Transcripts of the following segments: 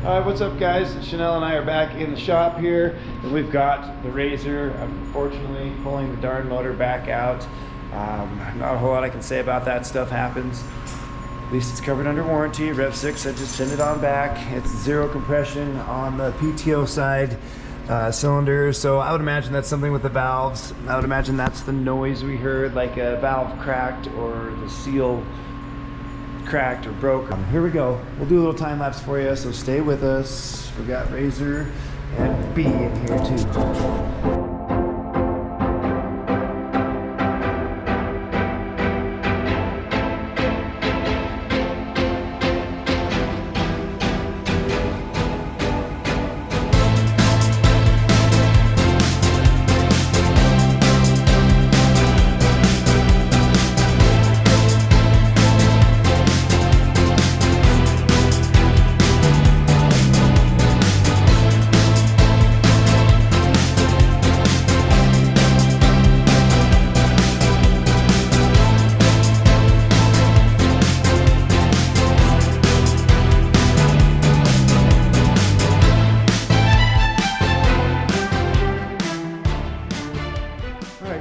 What's up guys? Chanel and I are back in the shop here, and we've got the Razor, unfortunately, pulling the darn motor back out. Not a whole lot I can say about that. Stuff happens. At least it's covered under warranty. Rev6, I just send it on back. It's zero compression on the PTO side cylinder, so I would imagine that's something with the valves. I would imagine that's the noise we heard, like a valve cracked or the seal cracked or broke. Here we go. We'll do a little time lapse for you, so stay with us. We got Razor and B in here too.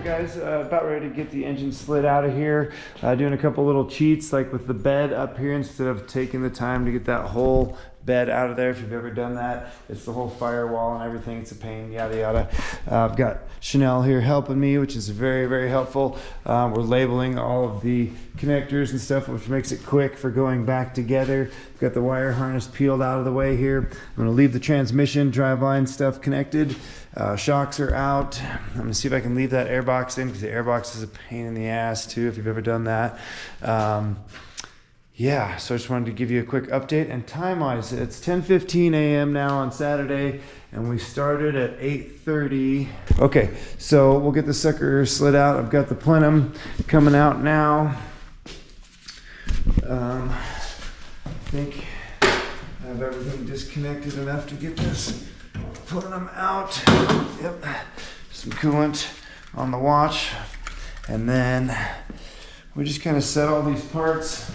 Guys, about ready to get the engine slid out of here. Doing a couple little cheats, like with the bed up here, instead of taking the time to get that whole bed out of there. If you've ever done that, it's the whole firewall and everything. It's a pain, yada yada. I've got Chanel here helping me, which is very, very helpful. We're labeling all of the connectors and stuff, which makes it quick for going back together. We've got the wire harness peeled out of the way here. I'm going to leave the transmission driveline stuff connected. Shocks are out. I'm going to see if I can leave that airbox in, because the airbox is a pain in the ass too, if you've ever done that. Yeah, so I just wanted to give you a quick update. And time-wise, it's 10:15 a.m. now on Saturday, and we started at 8:30. Okay, so we'll get the sucker slid out. I've got the plenum coming out now. I think I have everything disconnected enough to get this plenum out. Yep, some coolant on the watch. And then we just kind of set all these parts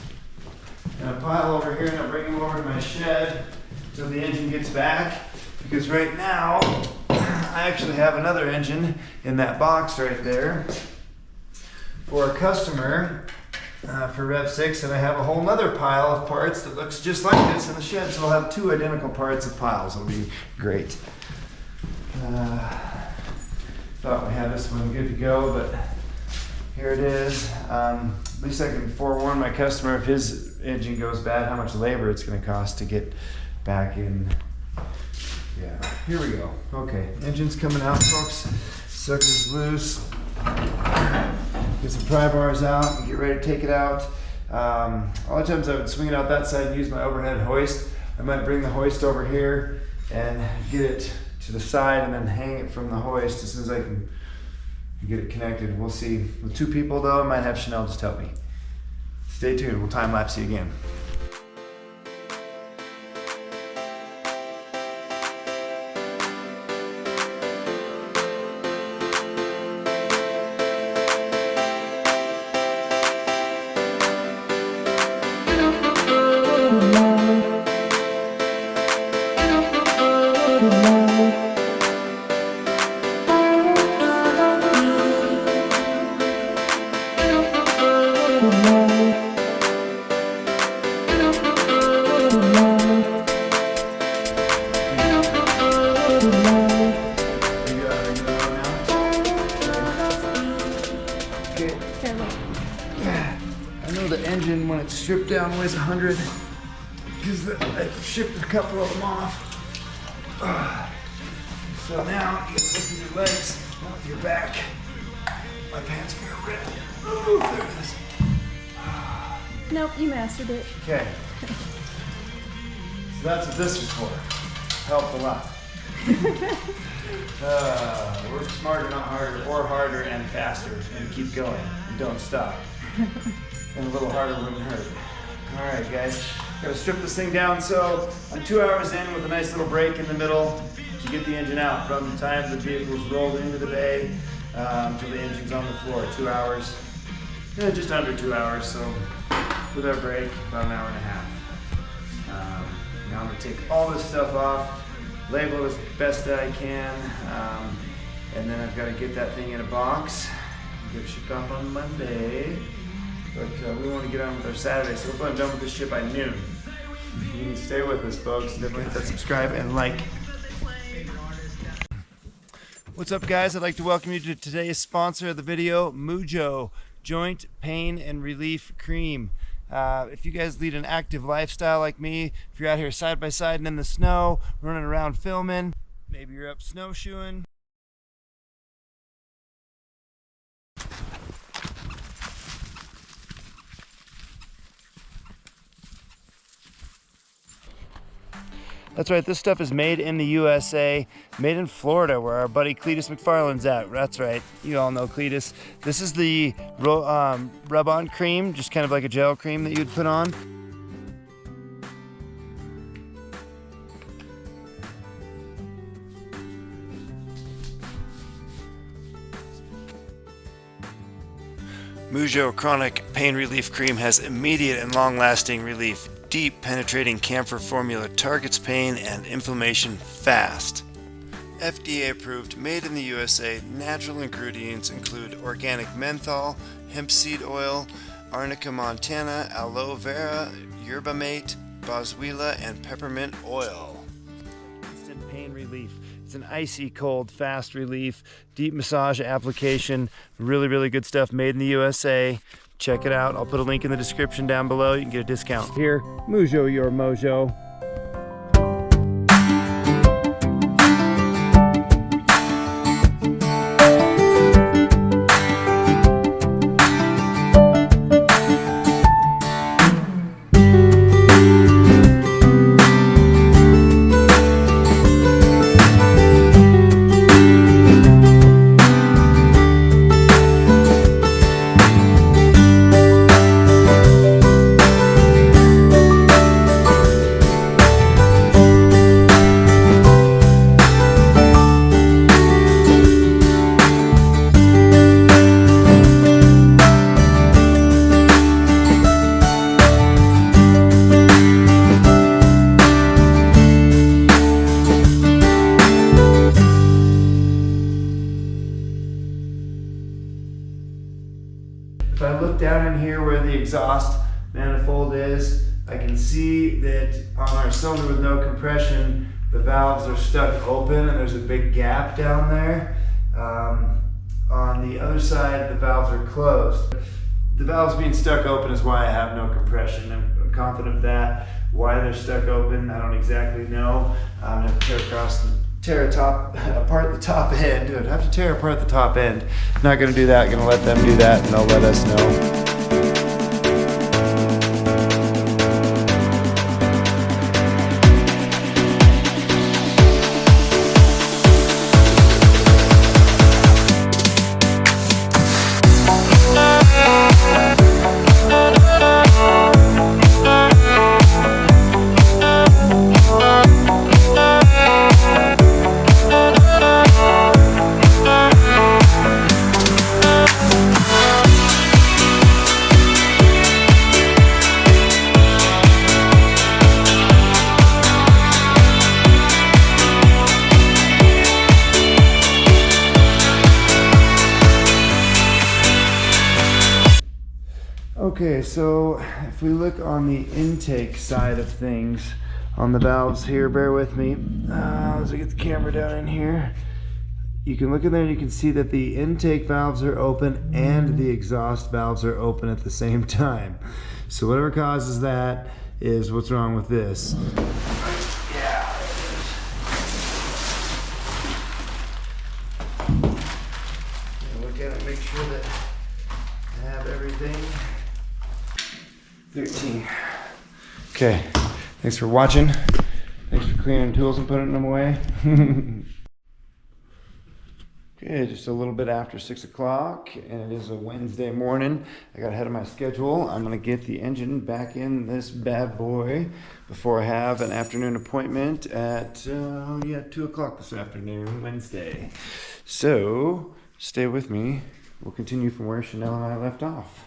in a pile over here, and I'll bring them over to my shed until the engine gets back, because right now I actually have another engine in that box right there for a customer for Rev6, and I have a whole nother pile of parts that looks just like this in the shed, so I'll have two identical parts of piles. It'll be great. Thought we had this one good to go, but here it is. At least I can forewarn my customer, if his engine goes bad, how much labor it's going to cost to get back in. Yeah, here we go. Okay, engine's coming out, folks. Sucker's loose. Get some pry bars out and get ready to take it out. A lot of times I would swing it out that side and use my overhead hoist. I might bring the hoist over here and get it to the side and then hang it from the hoist as soon as I can get it connected. We'll see. With two people though, I might have Chanel just help me. Stay tuned, we'll time lapse you again. I know the engine, when it's stripped down, weighs 100, because I shipped a couple of them off. So now you can look at your legs, not your back. My pants are red. Ooh, there it is. Nope, you mastered it. Okay. So that's what this is for. Helped a lot. Work smarter, not harder, or harder and faster, and keep going, and don't stop. And a little harder wouldn't hurt. All right, guys, gotta strip this thing down. So I'm 2 hours in with a nice little break in the middle to get the engine out from the time the vehicle's rolled into the bay until the engine's on the floor. 2 hours, just under 2 hours. So with our break, about an hour and a half. Now I'm gonna take all this stuff off, label it as best that I can, and then I've got to get that thing in a box, get it shipped off on Monday. But we want to get on with our Saturday, so hopefully I'm done with this ship by noon. You can stay with us, folks. Definitely hit that subscribe and like. What's up, guys? I'd like to welcome you to today's sponsor of the video, Mojo Joint Pain and Relief Cream. If you guys lead an active lifestyle like me, if you're out here side by side and in the snow, running around filming, maybe you're up snowshoeing. That's right, this stuff is made in the USA, made in Florida, where our buddy Cletus McFarland's at. That's right, you all know Cletus. This is the rub-on cream, just kind of like a gel cream that you'd put on. Mojo Chronic Pain Relief Cream has immediate and long-lasting relief. Deep penetrating camphor formula targets pain and inflammation fast. FDA approved, made in the USA, natural ingredients include organic menthol, hemp seed oil, arnica montana, aloe vera, yerba mate, boswellia, and peppermint oil. Instant pain relief. It's an icy cold, fast relief, deep massage application, really good stuff, made in the USA. Check it out. I'll put a link in the description down below. You can get a discount. Here, Mojo your mojo. If I look down in here where the exhaust manifold is, I can see that on our cylinder with no compression, the valves are stuck open and there's a big gap down there. On the other side, the valves are closed. The valves being stuck open is why I have no compression. I'm confident of that. Why they're stuck open, I don't exactly know. I'm gonna have to tear apart the top end. I'd have to tear apart the top end. Not gonna do that. Gonna let them do that, and they'll let us know. Okay, so if we look on the intake side of things, on the valves here, bear with me, as I get the camera down in here, you can look in there and you can see that the intake valves are open and the exhaust valves are open at the same time. So whatever causes that is what's wrong with this. Yeah. Look at it, make sure that I have everything. 13. Okay, thanks for watching. Thanks for cleaning tools and putting them away. Okay, just a little bit after 6 o'clock, and it is a Wednesday morning. I got ahead of my schedule. I'm gonna get the engine back in this bad boy before I have an afternoon appointment at 2 o'clock this afternoon, Wednesday. So stay with me. We'll continue from where Chanel and I left off.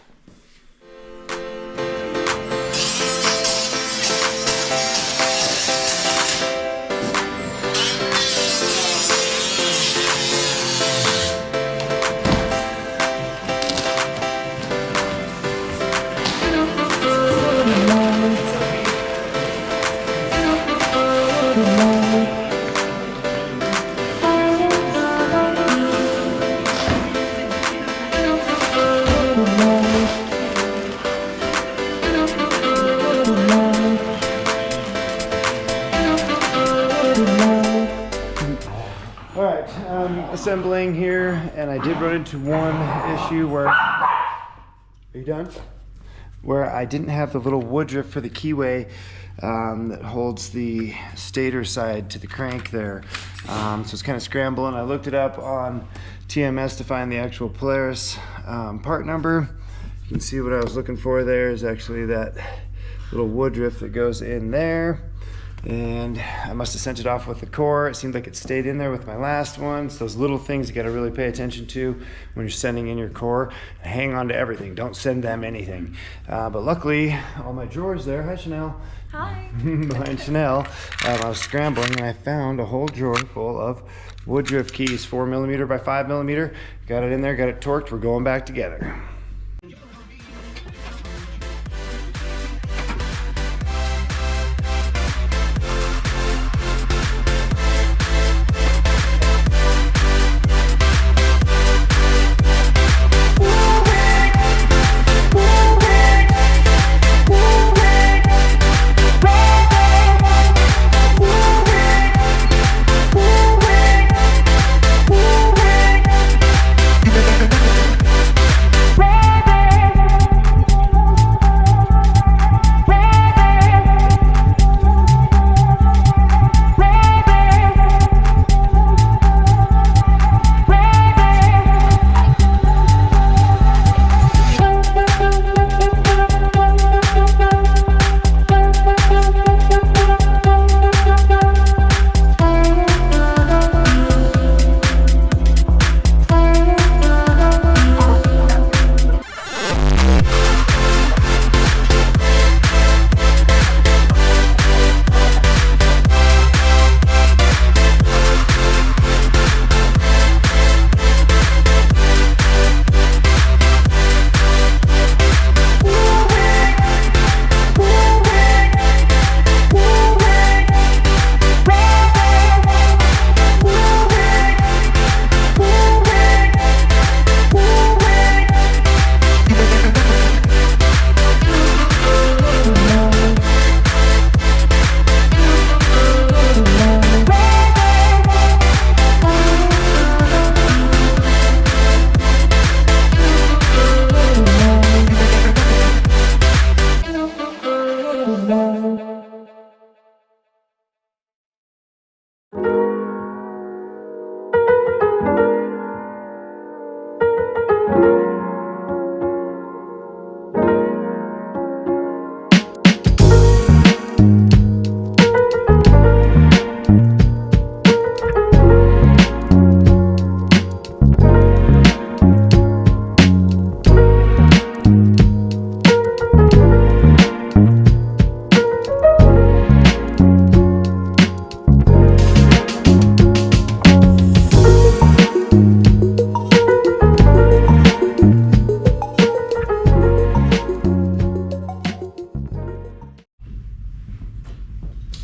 assembling here, and I did run into one issue where, are you done? Where I didn't have the little woodruff for the keyway that holds the stator side to the crank there. So it's kind of scrambling. I looked it up on TMS to find the actual Polaris part number. You can see what I was looking for there is actually that little woodruff that goes in there. And I must have sent it off with the core. It seemed like it stayed in there with my last one. It's those little things you gotta really pay attention to when you're sending in your core. Hang on to everything, don't send them anything. But luckily, all my drawers there, hi Chanel. Hi. Behind Chanel, I was scrambling and I found a whole drawer full of woodruff keys, 4mm by 5mm. Got it in there, got it torqued, we're going back together.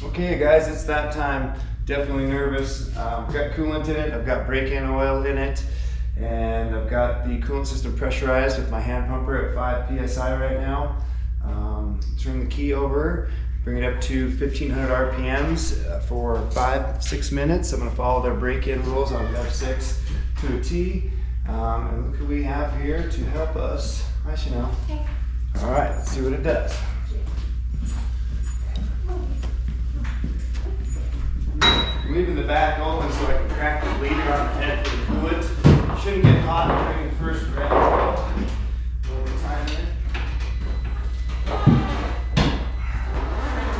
Okay guys, it's that time. Definitely nervous. I've got coolant in it, I've got brake-in oil in it, and I've got the coolant system pressurized with my hand pumper at 5 psi right now. Turn the key over, bring it up to 1500 RPMs for 5-6 minutes. I'm going to follow their break-in rules on Rev6 to a T. And look who we have here to help us. Hi Chanel. Hey. All right, let's see what it does. I'm leaving the back open so I can crack the bleeder on the head for the coolant. It shouldn't get hot during the first rev. A little bit of time in.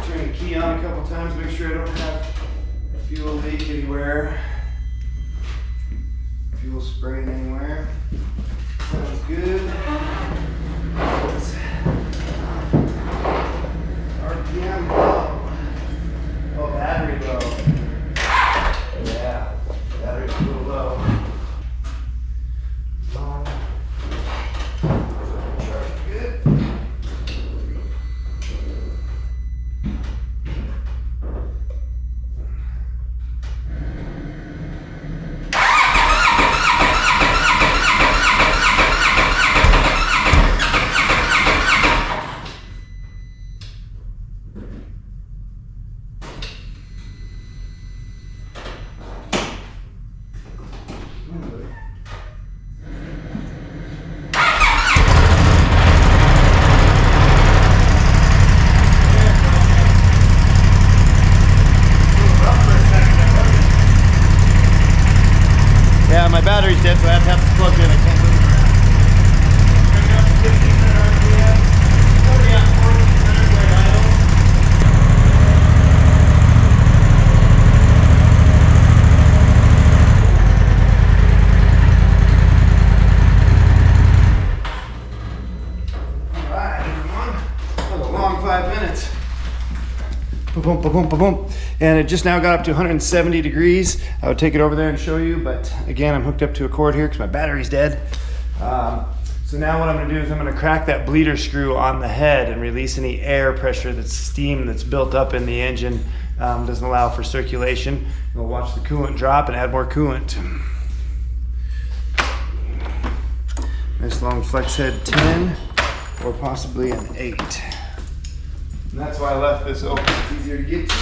Turn the key on a couple times, make sure I don't have a fuel leak anywhere. Fuel spraying anywhere. Sounds good. RPM low. Oh, battery low. Yeah, battery's a little low. Charge good. yet, so I have to have this plugged in. I can't move it around. Bring it up to 1500 RPM. Already at 1400 way idle. Alright, everyone. That was a long 5 minutes. Boom, boom, boom, boom. And it just now got up to 170 degrees. I would take it over there and show you, but again, I'm hooked up to a cord here because my battery's dead. So now what I'm gonna do is I'm gonna crack that bleeder screw on the head and release any air pressure, that's steam that's built up in the engine. Doesn't allow for circulation. We'll watch the coolant drop and add more coolant. Nice long flex head 10 or possibly an 8. And that's why I left this open, it's easier to get to.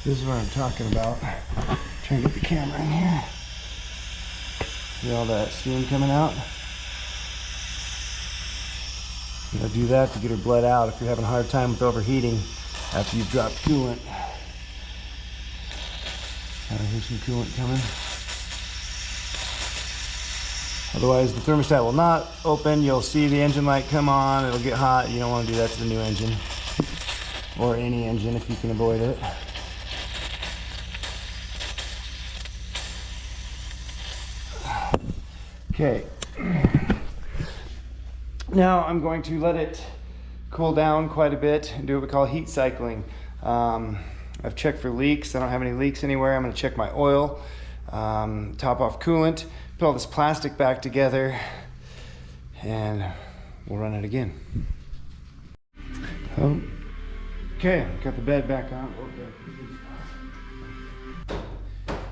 This is what I'm talking about. Trying to get the camera in here. See all that steam coming out? You gotta do that to get her bled out if you're having a hard time with overheating after you've dropped coolant. Here's some coolant coming. Otherwise, the thermostat will not open. You'll see the engine light come on. It'll get hot. You don't want to do that to the new engine or any engine if you can avoid it. Okay. Now I'm going to let it cool down quite a bit and do what we call heat cycling. I've checked for leaks. I don't have any leaks anywhere. I'm going to check my oil, top off coolant, put all this plastic back together, and we'll run it again. Oh. Okay, got the bed back on. Okay.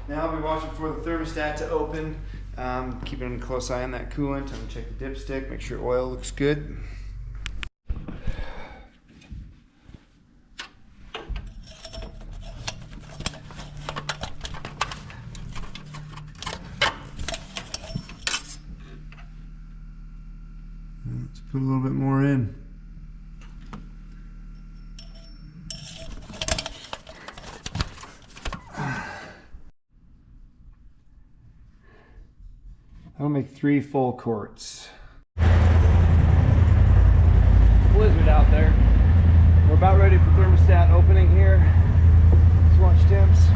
Now I'll be watching for the thermostat to open, keeping a close eye on that coolant. I'm gonna check the dipstick, make sure oil looks good. Let's put a little bit more in. I'll make 3 full quarts. Blizzard out there. We're about ready for thermostat opening here. Let's watch temps.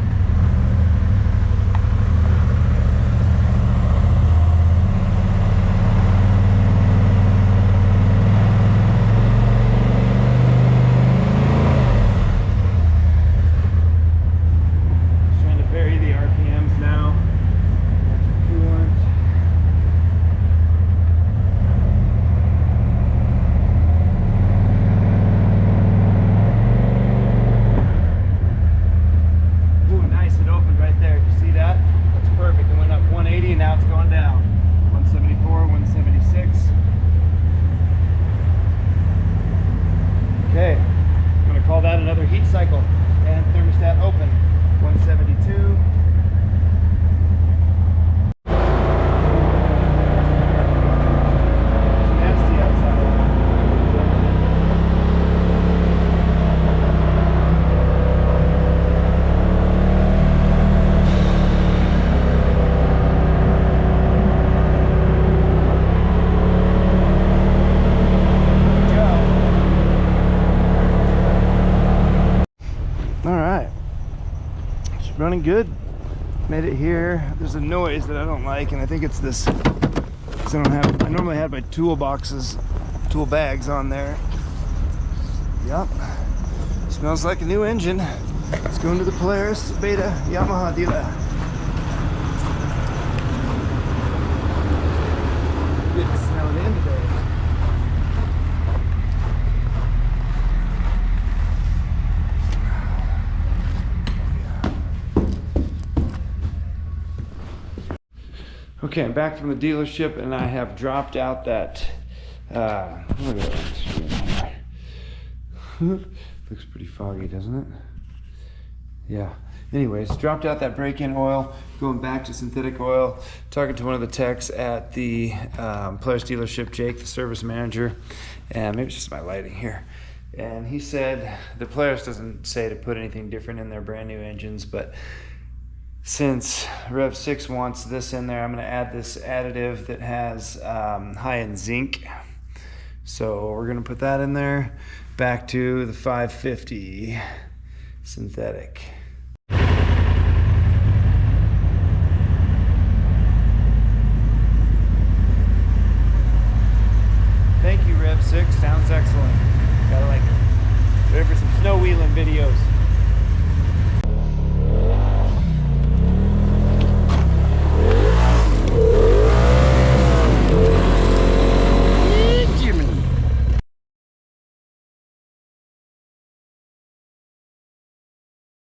Okay, I'm going to call that another heat cycle. And thermostat open, 172. Nasty outside. Running good. Made it here. There's a noise that I don't like, and I think it's this. I normally have my tool bags on there. Yep. Smells like a new engine. Let's go into the Polaris Beta Yamaha dealer. Good smelling in today. Okay, I'm back from the dealership and I have dropped out that, look at that. Looks pretty foggy, doesn't it? Yeah. Anyways, dropped out that break-in oil, going back to synthetic oil, talking to one of the techs at the Polaris dealership, Jake, the service manager, and maybe it's just my lighting here. And he said the Polaris doesn't say to put anything different in their brand new engines, but since Rev6 wants this in there, I'm going to add this additive that has high in zinc. So we're going to put that in there. Back to the 550 synthetic. Thank you, Rev6. Sounds excellent. Gotta like it. Ready for some snow wheeling videos.